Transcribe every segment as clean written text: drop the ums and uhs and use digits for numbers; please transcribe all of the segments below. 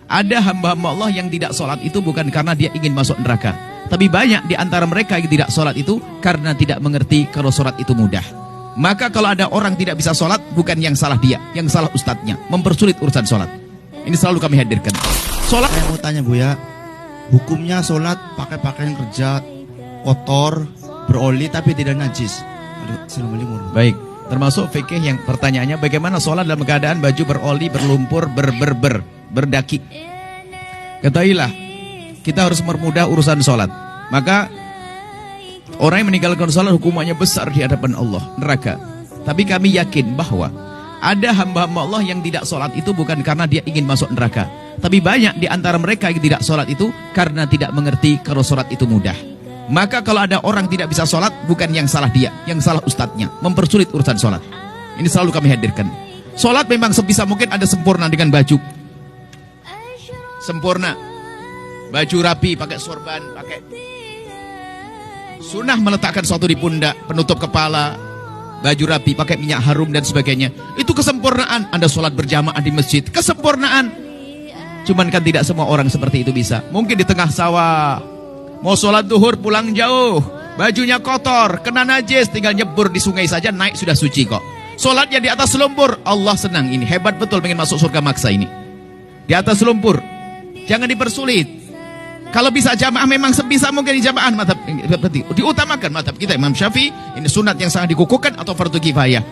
Ada hamba-hamba Allah yang tidak sholat itu bukan karena dia ingin masuk neraka. Tapi banyak di antara mereka yang tidak sholat itu karena tidak mengerti kalau sholat itu mudah. Maka kalau ada orang tidak bisa sholat, bukan yang salah dia, yang salah ustadznya, mempersulit urusan sholat. Ini selalu kami hadirkan. Sholat. Saya mau tanya Bu ya, hukumnya sholat pakai pakaian kerja kotor, beroli tapi tidak najis. Assalamualaikum. Baik, termasuk fikih yang pertanyaannya bagaimana sholat dalam keadaan baju beroli, berlumpur, berdaki. Ketahuilah, kita harus mempermudah urusan sholat. Maka orang yang meninggalkan sholat hukumannya besar di hadapan Allah, neraka. Tapi kami yakin bahwa ada hamba-hamba Allah yang tidak sholat itu bukan karena dia ingin masuk neraka. Tapi banyak di antara mereka yang tidak sholat itu karena tidak mengerti kalau sholat itu mudah. Maka kalau ada orang tidak bisa sholat, bukan yang salah dia, yang salah ustadznya, mempersulit urusan sholat. Ini selalu kami hadirkan. Sholat memang sebisa mungkin ada sempurna dengan baju. Sempurna. Baju rapi, pakai sorban, pakai sunnah meletakkan sesuatu di pundak, penutup kepala, baju rapi, pakai minyak harum dan sebagainya. Itu kesempurnaan. Anda sholat berjamaah di masjid, kesempurnaan. Cuman kan tidak semua orang seperti itu bisa. Mungkin di tengah sawah, mau sholat duhur pulang jauh, bajunya kotor, kena najis, tinggal nyebur di sungai saja, naik sudah suci kok. Sholatnya di atas lumpur, Allah senang. Ini hebat betul, pengen masuk surga maksa ini. Di atas lumpur, jangan dipersulit. Kalau bisa jamaah memang sebisa mungkin di jamaah, madhab diutamakan madhab kita Imam Syafi'i, ini sunat yang sangat dikukuhkan atau fardu kifayah.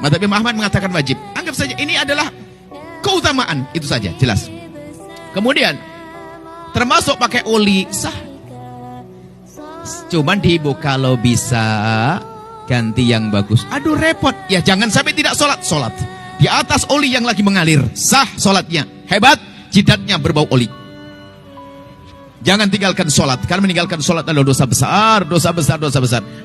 Madhab Imam Ahmad mengatakan wajib. Anggap saja ini adalah keutamaan, itu saja, jelas. Kemudian termasuk pakai oli sah. Cuman diibu kalau bisa ganti yang bagus. Aduh repot. Ya jangan sampai tidak sholat. Di atas oli yang lagi mengalir, sah sholatnya. Hebat, jidatnya berbau oli. Jangan tinggalkan sholat. Karena meninggalkan sholat adalah dosa besar.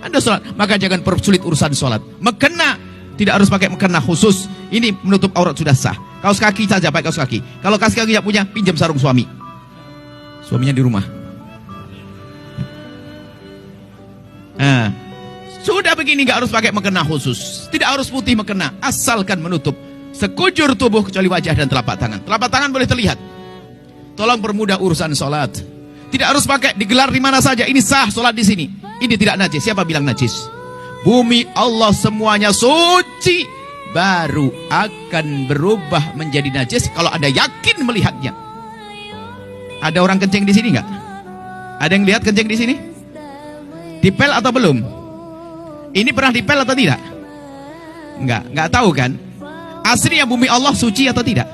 Anda sholat, maka jangan persulit urusan sholat. Mekena, tidak harus pakai mekena khusus. Ini menutup aurat sudah sah. Kaos kaki saja pakai kaos kaki. Kalau kaos kaki tidak punya, pinjam sarung suami. Suaminya di rumah. Nah, sudah begini nggak harus pakai mekena khusus. Tidak harus putih mekena, asalkan menutup sekujur tubuh kecuali wajah dan telapak tangan. Telapak tangan boleh terlihat. Tolong permudah urusan sholat. Tidak harus pakai digelar di mana saja. Ini sah sholat di sini. Ini tidak najis. Siapa bilang najis? Bumi Allah semuanya suci, baru akan berubah menjadi najis kalau Anda yakin melihatnya. Ada orang kencing di sini nggak? Ada yang lihat kencing di sini? Dipel atau belum? Ini pernah dipel atau tidak? Nggak tahu kan? Aslinya bumi Allah suci atau tidak?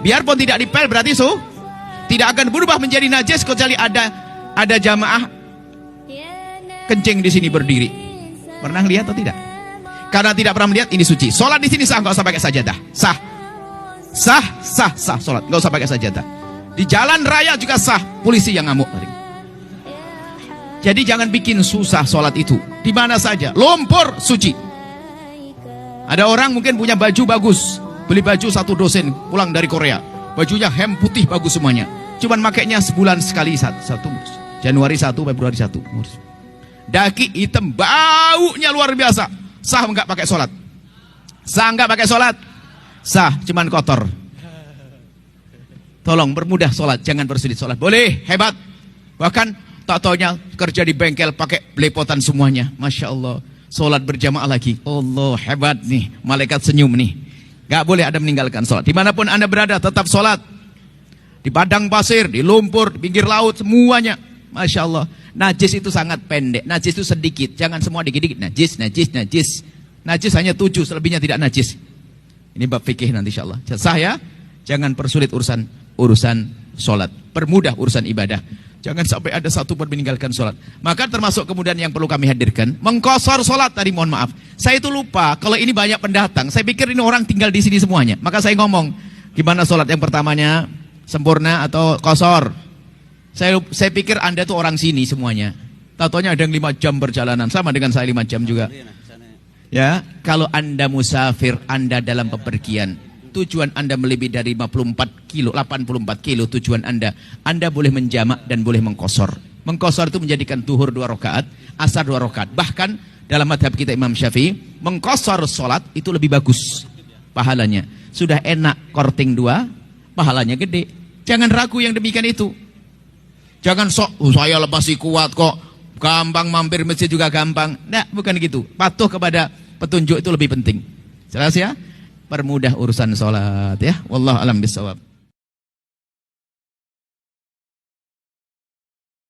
Biarpun tidak dipel berarti tidak akan berubah menjadi najis kecuali ada jamaah kencing di sini berdiri. Pernah lihat atau tidak? Karena tidak pernah melihat, ini suci. Sholat di sini sah, nggak usah pakai sajadah. Sah sholat, nggak usah pakai sajadah. Di jalan raya juga sah, polisi yang ngamuk. Jadi jangan bikin susah sholat itu. Di mana saja, lumpur suci. Ada orang mungkin punya baju bagus, beli baju satu dosen pulang dari Korea, bajunya hem putih bagus semuanya. Cuman makainya sebulan sekali, satu Januari 1, Februari 1. Daki hitam, baunya luar biasa. Sah enggak pakai sholat? Sah enggak pakai sholat? Sah, cuman kotor. Tolong permudah sholat, jangan bersulit sholat. Boleh, hebat. Bahkan tak taunya kerja di bengkel pakai belepotan semuanya. Masya Allah. Sholat berjamaah lagi. Allah, hebat nih. Malaikat senyum nih. Gak boleh ada meninggalkan sholat. Dimanapun Anda berada, tetap sholat. Di padang pasir, di lumpur, di pinggir laut, semuanya. Masya Allah. Najis itu sangat pendek. Najis itu sedikit. Jangan semua dikit-dikit. Najis. Najis hanya 7, selebihnya tidak najis. Ini bab fikih nanti insya Allah. Sah ya? Jangan persulit urusan sholat. Permudah urusan ibadah. Jangan sampai ada satu pun meninggalkan sholat. Maka termasuk kemudian yang perlu kami hadirkan, mengkosor sholat tadi, mohon maaf. Saya itu lupa, kalau ini banyak pendatang. Saya pikir ini orang tinggal di sini semuanya. Maka saya ngomong, gimana sholat yang pertamanya? Sempurna atau kosor? Saya pikir Anda tuh orang sini semuanya. Tatonya ada yang 5 jam perjalanan. Sama dengan saya 5 jam juga. Ya, kalau Anda musafir, Anda dalam bepergian, tujuan Anda melebihi dari 84 kilo tujuan Anda boleh menjamak dan boleh mengkosor. Mengkosor itu menjadikan zuhur 2 rakaat, asar 2 rakaat. Bahkan dalam madhab kita Imam Syafi'i, mengkosor sholat itu lebih bagus pahalanya. Sudah enak korting 2, pahalanya gede. Jangan ragu yang demikian itu. Jangan sok, saya masih kuat kok, gampang mampir masjid juga gampang. Nah, bukan gitu. Patuh kepada petunjuk itu lebih penting. Jelas ya? Permudah urusan sholat ya. Wallahu alam bisawab.